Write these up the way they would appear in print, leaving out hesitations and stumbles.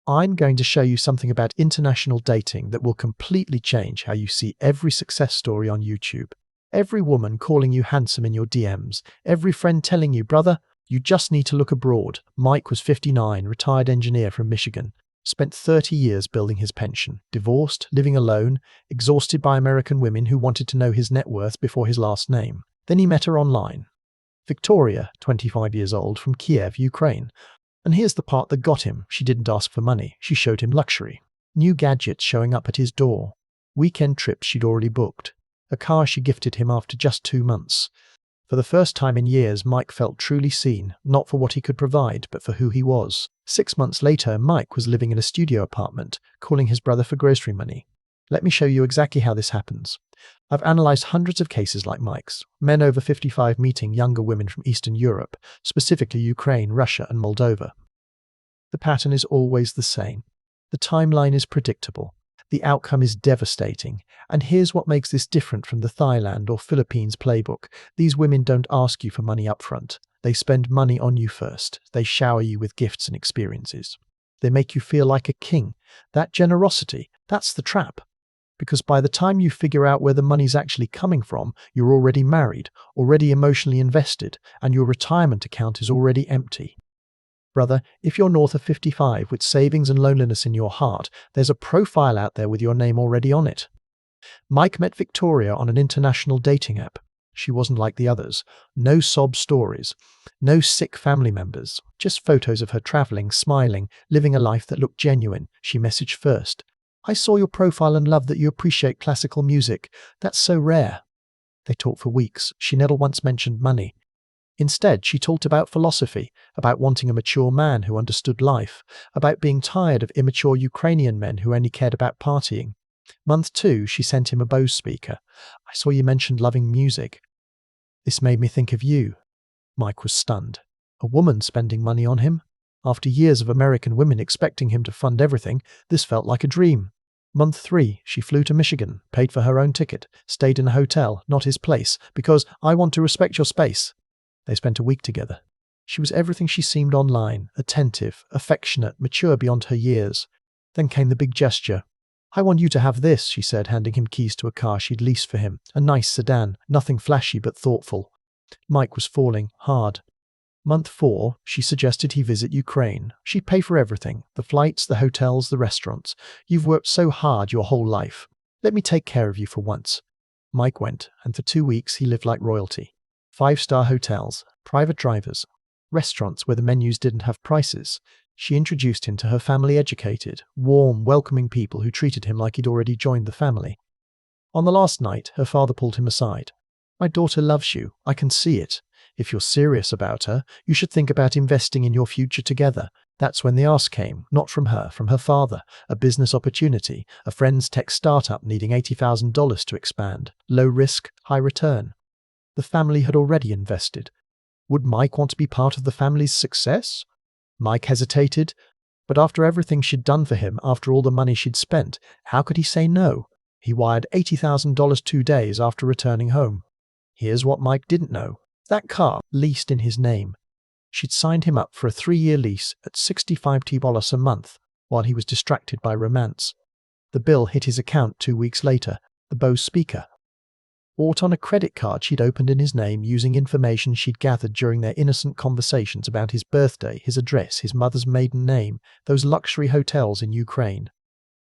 I'm going to show you something about international dating that will completely change how you see every success story on YouTube. Every woman calling you handsome in your DMs, every friend telling you, brother, you just need to look abroad. Mike was 59, retired engineer from Michigan, spent 30 years building his pension, divorced, living alone, exhausted by American women who wanted to know his net worth before his last name. Then he met her online. Victoria, 25 years old, from Kiev, Ukraine. And here's the part that got him. She didn't ask for money. She showed him luxury. New gadgets showing up at his door. Weekend trips she'd already booked. A car she gifted him after just 2 months. For the first time in years, Mike felt truly seen, not for what he could provide, but for who he was. 6 months later, Mike was living in a studio apartment, calling his brother for grocery money. Let me show you exactly how this happens. I've analysed hundreds of cases like Mike's, men over 55 meeting younger women from Eastern Europe, specifically Ukraine, Russia and Moldova. The pattern is always the same. The timeline is predictable. The outcome is devastating. And here's what makes this different from the Thailand or Philippines playbook. These women don't ask you for money up front. They spend money on you first. They shower you with gifts and experiences. They make you feel like a king. That generosity, that's the trap. Because by the time you figure out where the money's actually coming from, you're already married, already emotionally invested, and your retirement account is already empty. Brother, if you're north of 55 with savings and loneliness in your heart, there's a profile out there with your name already on it. Mike met Victoria on an international dating app. She wasn't like the others. No sob stories. No sick family members. Just photos of her traveling, smiling, living a life that looked genuine. She messaged first. I saw your profile and love that you appreciate classical music. That's so rare. They talked for weeks. She never once mentioned money. Instead, she talked about philosophy, about wanting a mature man who understood life, about being tired of immature Ukrainian men who only cared about partying. Month 2, she sent him a Bose speaker. I saw you mentioned loving music. This made me think of you. Mike was stunned. A woman spending money on him? After years of American women expecting him to fund everything, this felt like a dream. Month 3, she flew to Michigan, paid for her own ticket, stayed in a hotel, not his place, because I want to respect your space. They spent a week together. She was everything she seemed online, attentive, affectionate, mature beyond her years. Then came the big gesture. I want you to have this, she said, handing him keys to a car she'd leased for him. A nice sedan, nothing flashy but thoughtful. Mike was falling hard. Month 4, she suggested he visit Ukraine. She'd pay for everything, the flights, the hotels, the restaurants. You've worked so hard your whole life. Let me take care of you for once. Mike went, and for 2 weeks he lived like royalty. 5-star hotels, private drivers, restaurants where the menus didn't have prices. She introduced him to her family educated, warm, welcoming people who treated him like he'd already joined the family. On the last night, her father pulled him aside. My daughter loves you. I can see it. If you're serious about her, you should think about investing in your future together. That's when the ask came, not from her, from her father. A business opportunity, a friend's tech startup needing $80,000 to expand. Low risk, high return. The family had already invested. Would Mike want to be part of the family's success? Mike hesitated, but after everything she'd done for him, after all the money she'd spent, how could he say no? He wired $80,000 2 days after returning home. Here's what Mike didn't know. That car, leased in his name. She'd signed him up for a 3-year lease at $65 a month while he was distracted by romance. The bill hit his account 2 weeks later, the Bose speaker. Bought on a credit card she'd opened in his name using information she'd gathered during their innocent conversations about his birthday, his address, his mother's maiden name, those luxury hotels in Ukraine.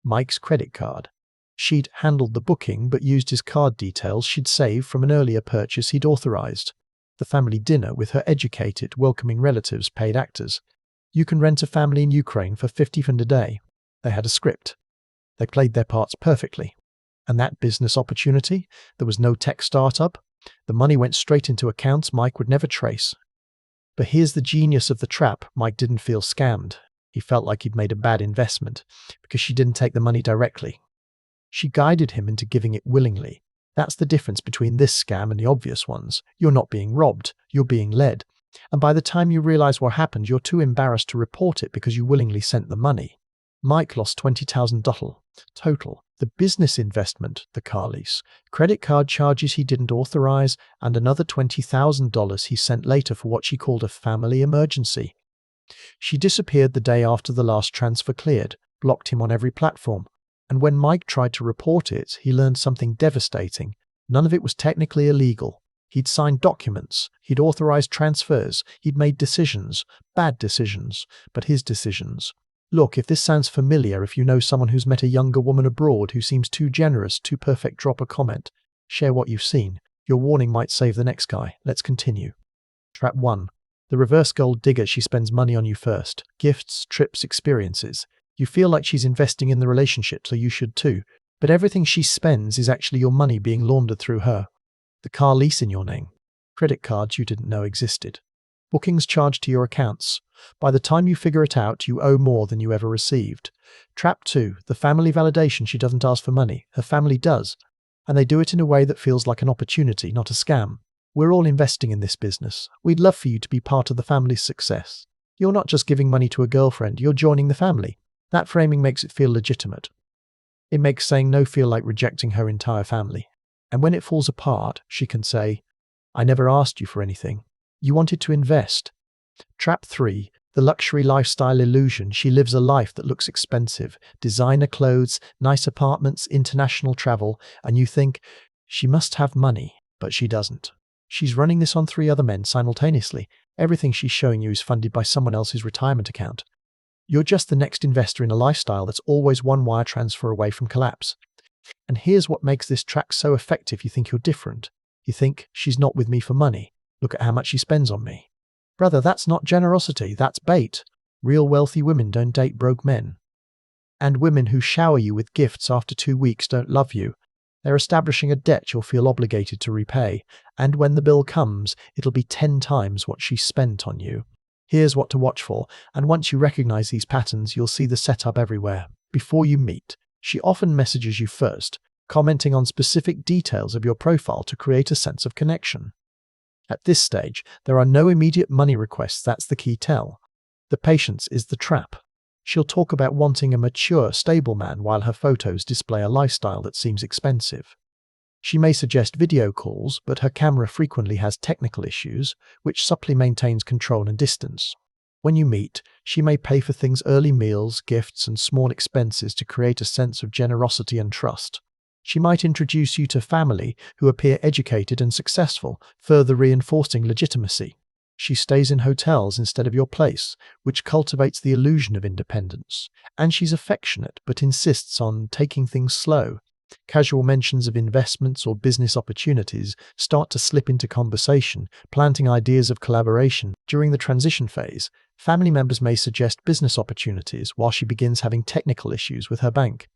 Mike's credit card. She'd handled the booking but used his card details she'd saved from an earlier purchase he'd authorized. The family dinner with her educated, welcoming relatives, paid actors. You can rent a family in Ukraine for $50 a day. They had a script. They played their parts perfectly. And that business opportunity? There was no tech startup. The money went straight into accounts Mike would never trace. But here's the genius of the trap. Mike didn't feel scammed. He felt like he'd made a bad investment because she didn't take the money directly. She guided him into giving it willingly. That's the difference between this scam and the obvious ones. You're not being robbed, you're being led. And by the time you realize what happened, you're too embarrassed to report it because you willingly sent the money. Mike lost $20,000 total. The business investment, the car lease, credit card charges he didn't authorize, and another $20,000 he sent later for what she called a family emergency. She disappeared the day after the last transfer cleared, blocked him on every platform. And when Mike tried to report it, he learned something devastating. None of it was technically illegal. He'd signed documents, he'd authorized transfers, he'd made decisions, bad decisions, but his decisions. Look, if this sounds familiar, if you know someone who's met a younger woman abroad who seems too generous, too perfect, drop a comment. Share what you've seen. Your warning might save the next guy. Let's continue. Trap 1. The reverse gold digger. She spends money on you first. Gifts, trips, experiences. You feel like she's investing in the relationship, so you should too. But everything she spends is actually your money being laundered through her. The car lease in your name. Credit cards you didn't know existed. Bookings charged to your accounts. By the time you figure it out, you owe more than you ever received. Trap 2. The family validation. She doesn't ask for money. Her family does. And they do it in a way that feels like an opportunity, not a scam. We're all investing in this business. We'd love for you to be part of the family's success. You're not just giving money to a girlfriend, you're joining the family. That framing makes it feel legitimate. It makes saying no feel like rejecting her entire family. And when it falls apart, she can say, I never asked you for anything. You wanted to invest. Trap 3. The luxury lifestyle illusion. She lives a life that looks expensive. Designer clothes, nice apartments, international travel, and you think, she must have money, but she doesn't. She's running this on 3 other men simultaneously. Everything she's showing you is funded by someone else's retirement account. You're just the next investor in a lifestyle that's always one wire transfer away from collapse. And here's what makes this track so effective. You think you're different. You think, she's not with me for money. Look at how much she spends on me. Brother, that's not generosity, that's bait. Real wealthy women don't date broke men. And women who shower you with gifts after 2 weeks don't love you. They're establishing a debt you'll feel obligated to repay. And when the bill comes, it'll be 10 times what she spent on you. Here's what to watch for, and once you recognize these patterns, you'll see the setup everywhere. Before you meet, she often messages you first, commenting on specific details of your profile to create a sense of connection. At this stage, there are no immediate money requests. That's the key tell. The patience is the trap. She'll talk about wanting a mature, stable man while her photos display a lifestyle that seems expensive. She may suggest video calls, but her camera frequently has technical issues, which subtly maintains control and distance. When you meet, she may pay for things, early meals, gifts, and small expenses to create a sense of generosity and trust. She might introduce you to family who appear educated and successful, further reinforcing legitimacy. She stays in hotels instead of your place, which cultivates the illusion of independence. And she's affectionate, but insists on taking things slow. Casual mentions of investments or business opportunities start to slip into conversation, planting ideas of collaboration. During the transition phase, family members may suggest business opportunities while she begins having technical issues with her bank.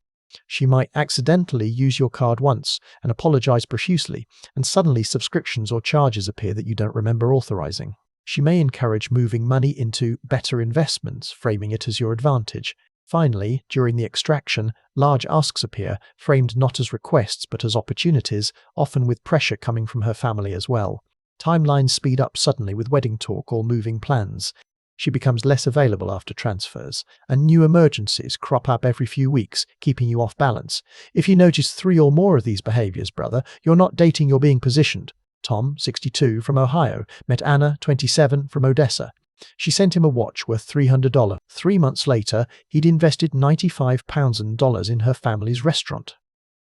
She might accidentally use your card once and apologize profusely, and suddenly subscriptions or charges appear that you don't remember authorizing. She may encourage moving money into better investments, framing it as your advantage. Finally, during the extraction, large asks appear, framed not as requests but as opportunities, often with pressure coming from her family as well. Timelines speed up suddenly with wedding talk or moving plans. She becomes less available after transfers, and new emergencies crop up every few weeks, keeping you off balance. If you notice 3 or more of these behaviors, brother, you're not dating, you're being positioned. Tom, 62, from Ohio, met Anna, 27, from Odessa. She sent him a watch worth $300. 3 months later, he'd invested $95,000 in her family's restaurant.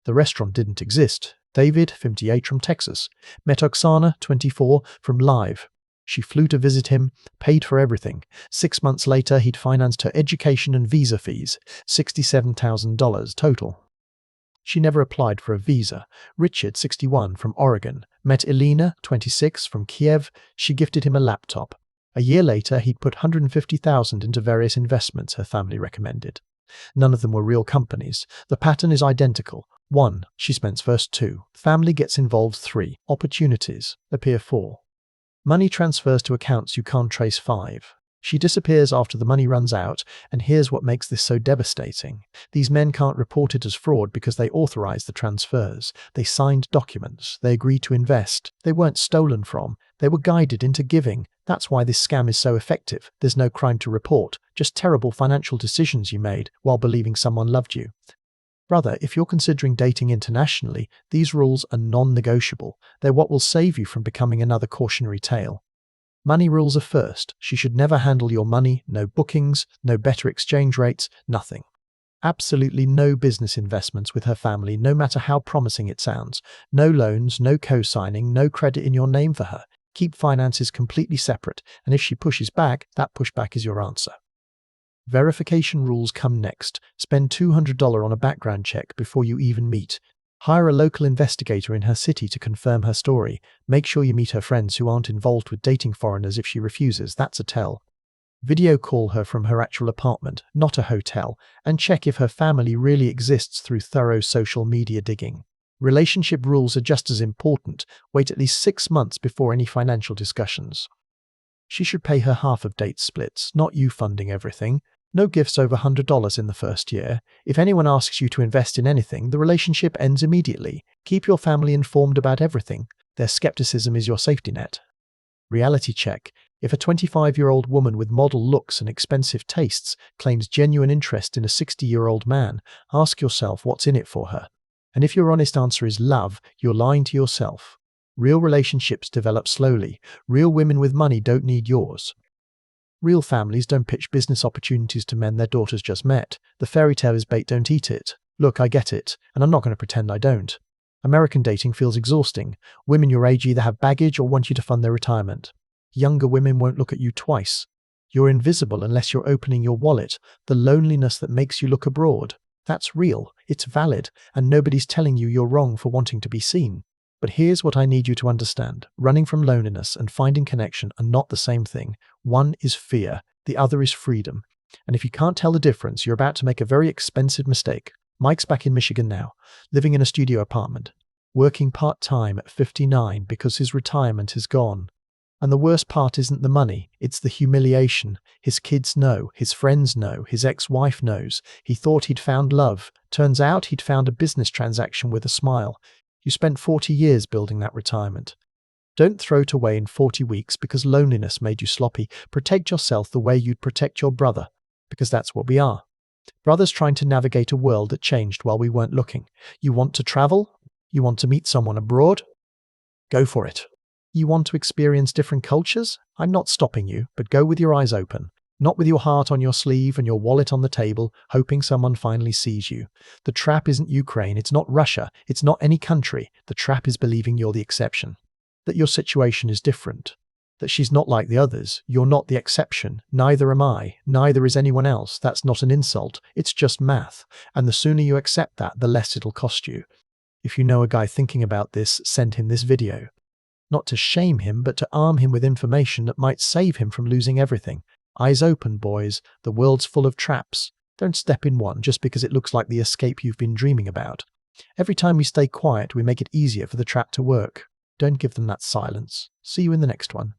The restaurant didn't exist. David, 58, from Texas, met Oksana, 24, from Live. She flew to visit him, paid for everything. 6 months later, he'd financed her education and visa fees, $67,000 total. She never applied for a visa. Richard, 61, from Oregon, met Elena, 26, from Kiev. She gifted him a laptop. A year later, he'd put $150,000 into various investments her family recommended. None of them were real companies. The pattern is identical. 1. She spends first. 2. Family gets involved. 3. Opportunities appear. 4. Money transfers to accounts you can't trace. 5. She disappears after the money runs out, and here's what makes this so devastating. These men can't report it as fraud because they authorized the transfers. They signed documents. They agreed to invest. They weren't stolen from. They were guided into giving. That's why this scam is so effective. There's no crime to report, just terrible financial decisions you made while believing someone loved you. Brother, if you're considering dating internationally, these rules are non-negotiable. They're what will save you from becoming another cautionary tale. Money rules are first. She should never handle your money, no bookings, no better exchange rates, nothing. Absolutely no business investments with her family, no matter how promising it sounds. No loans, no co-signing, no credit in your name for her. Keep finances completely separate, and if she pushes back, that pushback is your answer. Verification rules come next. Spend $200 on a background check before you even meet. Hire a local investigator in her city to confirm her story. Make sure you meet her friends who aren't involved with dating foreigners. If she refuses, that's a tell. Video call her from her actual apartment, not a hotel, and check if her family really exists through thorough social media digging. Relationship rules are just as important. Wait at least 6 months before any financial discussions. She should pay her half of date splits, not you funding everything. No gifts over $100 in the first year. If anyone asks you to invest in anything, the relationship ends immediately. Keep your family informed about everything. Their skepticism is your safety net. Reality check. If a 25-year-old woman with model looks and expensive tastes claims genuine interest in a 60-year-old man, ask yourself what's in it for her. And if your honest answer is love, you're lying to yourself. Real relationships develop slowly. Real women with money don't need yours. Real families don't pitch business opportunities to men their daughters just met. The fairy tale is bait, don't eat it. Look, I get it, and I'm not going to pretend I don't. American dating feels exhausting. Women your age either have baggage or want you to fund their retirement. Younger women won't look at you twice. You're invisible unless you're opening your wallet. The loneliness that makes you look abroad. That's real, it's valid, and nobody's telling you you're wrong for wanting to be seen. But here's what I need you to understand. Running from loneliness and finding connection are not the same thing. One is fear, the other is freedom. And if you can't tell the difference, you're about to make a very expensive mistake. Mike's back in Michigan now, living in a studio apartment, working part-time at 59 because his retirement is gone. And the worst part isn't the money, it's the humiliation. His kids know, his friends know, his ex-wife knows. He thought he'd found love. Turns out he'd found a business transaction with a smile. You spent 40 years building that retirement. Don't throw it away in 40 weeks because loneliness made you sloppy. Protect yourself the way you'd protect your brother, because that's what we are. Brothers trying to navigate a world that changed while we weren't looking. You want to travel? You want to meet someone abroad? Go for it. You want to experience different cultures? I'm not stopping you, but go with your eyes open. Not with your heart on your sleeve and your wallet on the table, hoping someone finally sees you. The trap isn't Ukraine, it's not Russia, it's not any country. The trap is believing you're the exception. That your situation is different. That she's not like the others. You're not the exception. Neither am I. Neither is anyone else. That's not an insult. It's just math. And the sooner you accept that, the less it'll cost you. If you know a guy thinking about this, send him this video. Not to shame him, but to arm him with information that might save him from losing everything. Eyes open, boys. The world's full of traps. Don't step in one just because it looks like the escape you've been dreaming about. Every time we stay quiet, we make it easier for the trap to work. Don't give them that silence. See you in the next one.